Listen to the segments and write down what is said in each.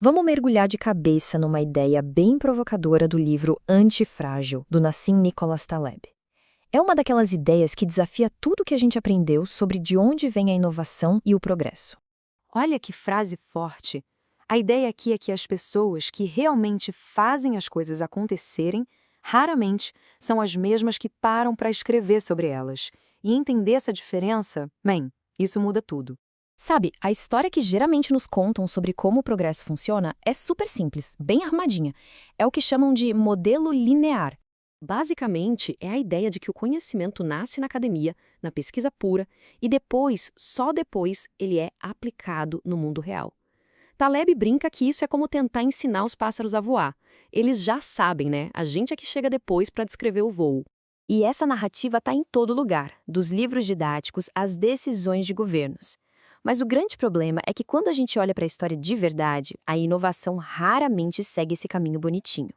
Vamos mergulhar de cabeça numa ideia bem provocadora do livro Antifrágil, do Nassim Nicholas Taleb. É uma daquelas ideias que desafia tudo que a gente aprendeu sobre de onde vem a inovação e o progresso. Olha que frase forte! A ideia aqui é que as pessoas que realmente fazem as coisas acontecerem, raramente são as mesmas que param para escrever sobre elas. E entender essa diferença, bem, isso muda tudo. Sabe, a história que geralmente nos contam sobre como o progresso funciona é super simples, bem arrumadinha. É o que chamam de modelo linear. Basicamente, é a ideia de que o conhecimento nasce na academia, na pesquisa pura, e depois, só depois, ele é aplicado no mundo real. Taleb brinca que isso é como tentar ensinar os pássaros a voar. Eles já sabem, né? A gente é que chega depois para descrever o voo. E essa narrativa está em todo lugar, dos livros didáticos às decisões de governos. Mas o grande problema é que quando a gente olha para a história de verdade, a inovação raramente segue esse caminho bonitinho.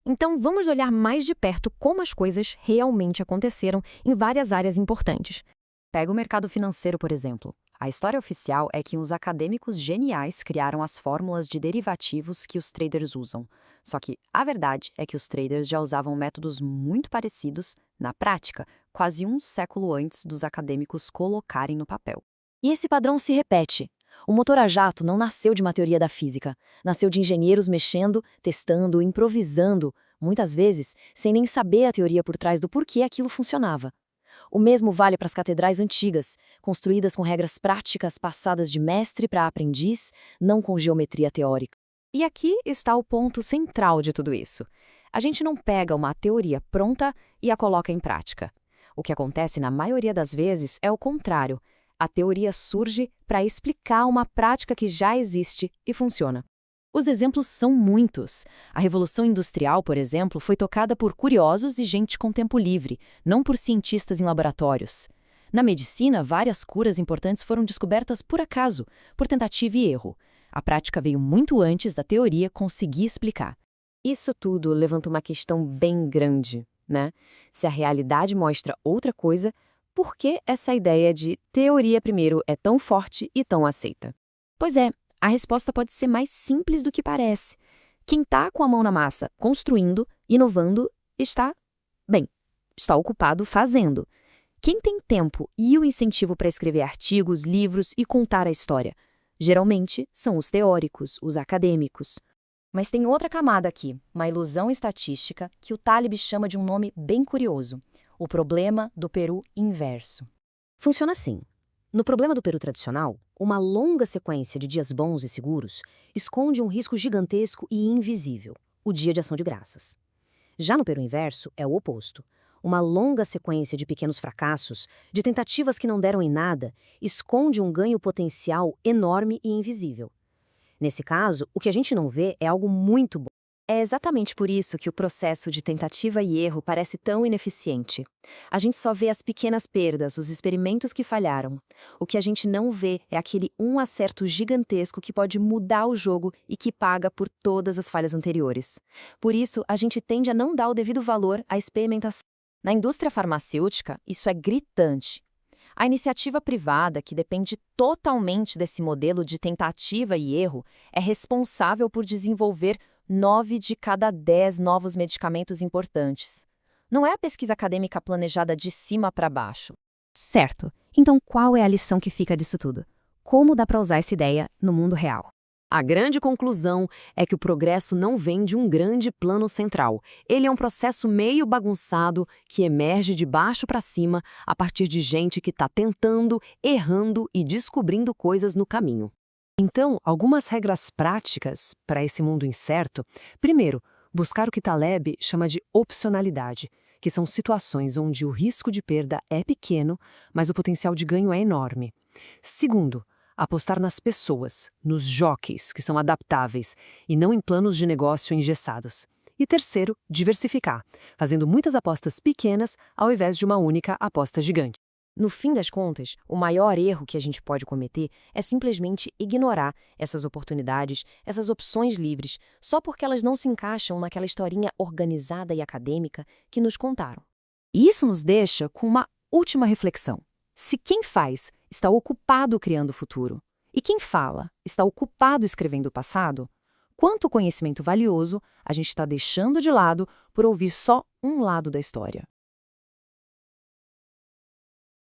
Então, vamos olhar mais de perto como as coisas realmente aconteceram em várias áreas importantes. Pega o mercado financeiro, por exemplo. A história oficial é que os acadêmicos geniais criaram as fórmulas de derivativos que os traders usam. Só que a verdade é que os traders já usavam métodos muito parecidos, na prática, quase um século antes dos acadêmicos colocarem no papel. E esse padrão se repete. O motor a jato não nasceu de uma teoria da física. Nasceu de engenheiros mexendo, testando, improvisando, muitas vezes sem nem saber a teoria por trás do porquê aquilo funcionava. O mesmo vale para as catedrais antigas, construídas com regras práticas passadas de mestre para aprendiz, não com geometria teórica. E aqui está o ponto central de tudo isso. A gente não pega uma teoria pronta e a coloca em prática. O que acontece na maioria das vezes é o contrário. A teoria surge para explicar uma prática que já existe e funciona. Os exemplos são muitos. A Revolução Industrial, por exemplo, foi tocada por curiosos e gente com tempo livre, não por cientistas em laboratórios. Na medicina, várias curas importantes foram descobertas por acaso, por tentativa e erro. A prática veio muito antes da teoria conseguir explicar. Isso tudo levanta uma questão bem grande, né? Se a realidade mostra outra coisa, por que essa ideia de teoria primeiro é tão forte e tão aceita? Pois é, a resposta pode ser mais simples do que parece. Quem está com a mão na massa, construindo, inovando, está ocupado fazendo. Quem tem tempo e o incentivo para escrever artigos, livros e contar a história? Geralmente são os teóricos, os acadêmicos. Mas tem outra camada aqui, uma ilusão estatística que o Taleb chama de um nome bem curioso: o problema do Peru inverso. Funciona assim. No problema do Peru tradicional, uma longa sequência de dias bons e seguros esconde um risco gigantesco e invisível, o Dia de Ação de Graças. Já no Peru inverso, é o oposto. Uma longa sequência de pequenos fracassos, de tentativas que não deram em nada, esconde um ganho potencial enorme e invisível. Nesse caso, o que a gente não vê é algo muito bom. É exatamente por isso que o processo de tentativa e erro parece tão ineficiente. A gente só vê as pequenas perdas, os experimentos que falharam. O que a gente não vê é aquele um acerto gigantesco que pode mudar o jogo e que paga por todas as falhas anteriores. Por isso, a gente tende a não dar o devido valor à experimentação. Na indústria farmacêutica, isso é gritante. A iniciativa privada, que depende totalmente desse modelo de tentativa e erro, é responsável por desenvolver 9 de cada 10 novos medicamentos importantes. Não é a pesquisa acadêmica planejada de cima para baixo. Certo. Então qual é a lição que fica disso tudo? Como dá para usar essa ideia no mundo real? A grande conclusão é que o progresso não vem de um grande plano central. Ele é um processo meio bagunçado que emerge de baixo para cima a partir de gente que está tentando, errando e descobrindo coisas no caminho. Então, algumas regras práticas para esse mundo incerto. Primeiro, buscar o que Taleb chama de opcionalidade, que são situações onde o risco de perda é pequeno, mas o potencial de ganho é enorme. Segundo, apostar nas pessoas, nos jockeys, que são adaptáveis, e não em planos de negócio engessados. E terceiro, diversificar, fazendo muitas apostas pequenas ao invés de uma única aposta gigante. No fim das contas, o maior erro que a gente pode cometer é simplesmente ignorar essas oportunidades, essas opções livres, só porque elas não se encaixam naquela historinha organizada e acadêmica que nos contaram. E isso nos deixa com uma última reflexão. Se quem faz está ocupado criando o futuro, e quem fala está ocupado escrevendo o passado, quanto conhecimento valioso a gente está deixando de lado por ouvir só um lado da história.